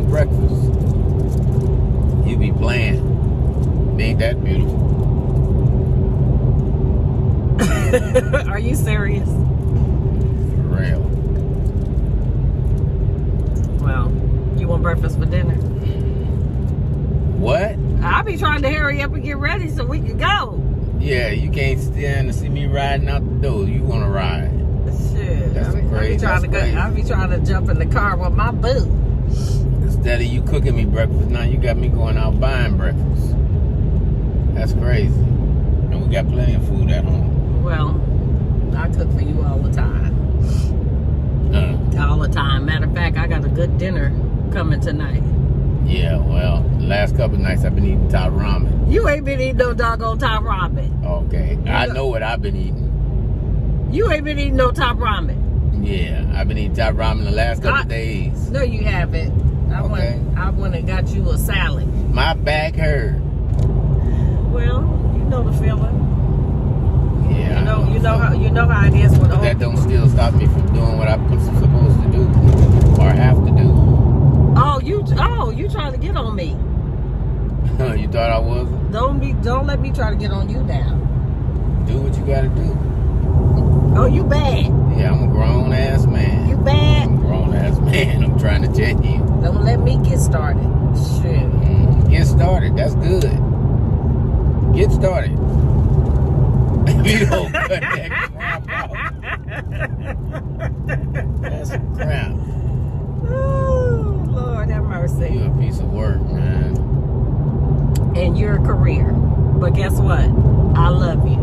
breakfast. You be playing. Ain't that beautiful? Are you serious? For real. Well, you want breakfast for dinner? What? I'll be trying to hurry up and get ready so we can go. Yeah, you can't stand to see me riding out the door. You want to ride. Shit. That's crazy. I'll be trying to jump in the car with my boo. Instead of you cooking me breakfast, now you got me going out buying breakfast. That's crazy. And we got plenty of food at home. Well, I cook for you all the time. All the time. Matter of fact, I got a good dinner coming tonight. Yeah, well, the last couple of nights I've been eating top ramen. You ain't been eating no doggone top ramen. Okay. I know what I've been eating. You ain't been eating no top ramen. Yeah, I've been eating top ramen the last couple of days. No, you haven't. I went and got you a salad. My back hurt. Well, you know the feeling. Yeah. You know how it is with But that don't still stop me from doing what I'm supposed to do or have to do. You trying to get on me. You thought I wasn't? Don't let me try to get on you now. Do what you gotta do. Oh, you bad. Yeah, I'm a grown ass man. You bad. I'm a grown ass man. I'm trying to tell you. Don't let me get started. Shit. Get started. That's good. Get started. You don't cut that crap out. That's crap. Oh, Lord have mercy. You a piece of work, man. And you're a career. But guess what? I love you.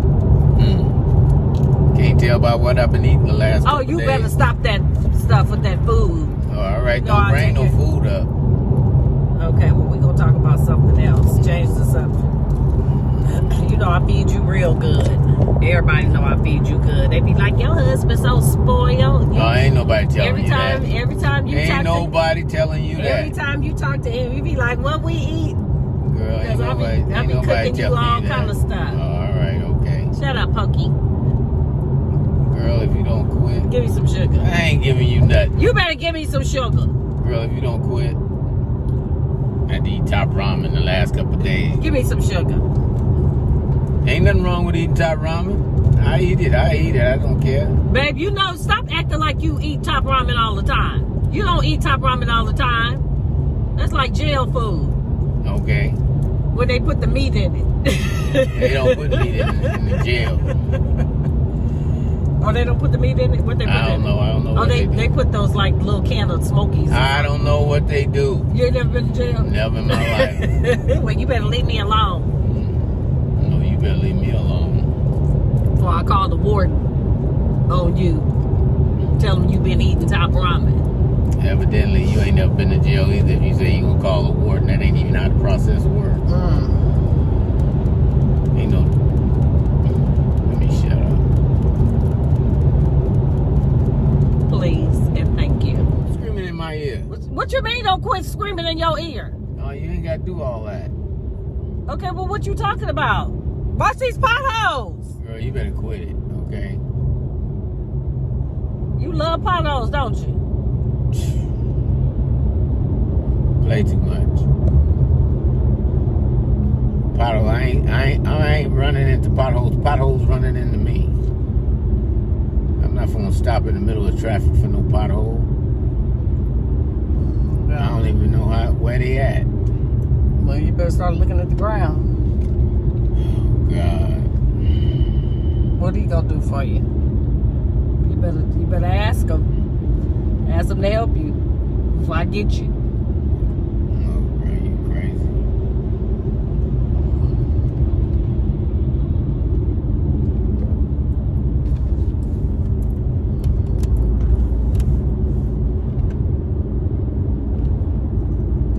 Can't tell by what I've been eating the last couple days. You better stop that stuff with that food. Oh, all right. Don't bring no food up. Okay, well, we're going to talk about something else. Change the subject. You know I feed you real good. Everybody know I feed you good. They be like, your husband's so spoiled. No, ain't nobody telling you that. Every time you ain't nobody telling you that. Every time you talk to him, you be like, what we eat? Girl, ain't nobody cooking you all kind of stuff. Oh, all right, okay. Shut up, Pokey. Girl, if you don't quit. Give me some sugar. I ain't giving you nothing. You better give me some sugar. Girl, if you don't quit. I had to eat top ramen the last couple of days. Give me some sugar. Ain't nothing wrong with eating top ramen. I eat it. I don't care. Babe, stop acting like you eat top ramen all the time. You don't eat top ramen all the time. That's like jail food. Okay. When they put the meat in it. They don't put meat in the jail. Oh, they don't put the meat in it? What they put in it? I don't know what they put those like little can of Smokies. I don't know what they do. You ain't never been to jail? Never in my life. Well, you better leave me alone. No, you better leave me alone. Before I call the warden on you. Tell him you been eating top ramen. Evidently, you ain't never been to jail either. If you say you gonna call a warden, that ain't even how the process works. Ain't no... Let me shut up. Please and thank you. Screaming in my ear. What you mean don't quit screaming in your ear? No, you ain't gotta do all that. Okay, well, what you talking about? Watch these potholes. Girl, you better quit it, okay? You love potholes, don't you? Play too much. Pothole, I ain't running into potholes. Potholes running into me. I'm not gonna stop in the middle of traffic for no pothole. No. I don't even know where they at. Well, you better start looking at the ground. Oh, God. What are you gonna do for you? You better ask them. Ask them to help you before I get you. Oh, bro, you crazy.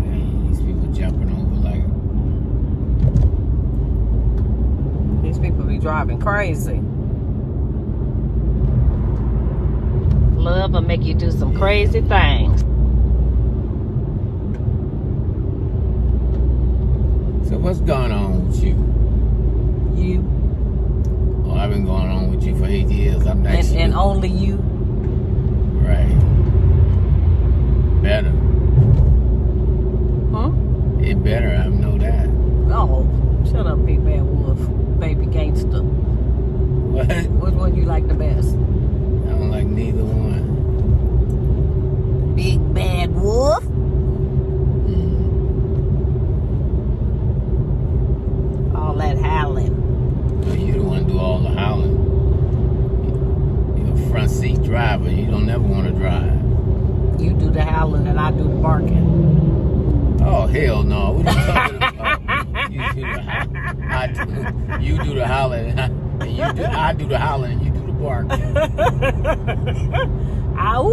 Dang, these people jumping over like... These people be driving crazy. Love will make you do some crazy things. So what's going on with you? You. Well, I've been going on with you for 8 years. I'm not sure. And only you. Right. Better. Woof. All that howling. Well, you don't want to do all the howling. You're a front seat driver. You don't never want to drive. You do the howling and I do the barking. Oh, hell no. What are you talking about? You do the howling. I do the howling and you do the barking. Ow!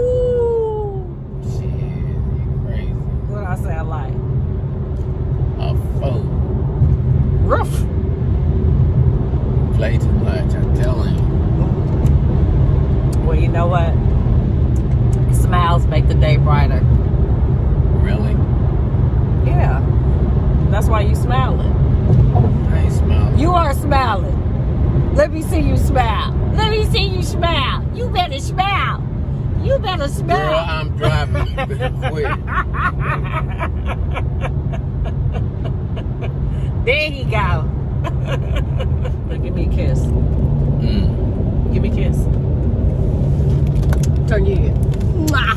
Shit, you crazy. What I sound like? A fool. Roof. Play too much, I'm telling you. Well, you know what? Smiles make the day brighter. Really? Yeah. That's why you smiling. I ain't smiling. You are smiling. Let me see you smile. Let me see you smile. You better smile. You better smile. Girl, I'm driving. You better quit. There you go. Give me a kiss. Give me a kiss. Turn your head. Mwah.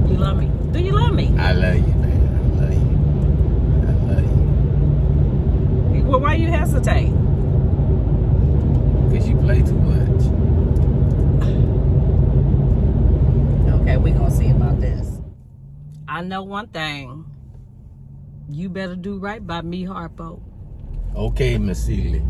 You love me. Do you love me? I love you, man. I love you. I love you. Well, why you hesitate? Because you play too much. Okay, we gonna see about this. I know one thing. You better do right by me, Harpo. Okay, Miss Seeley.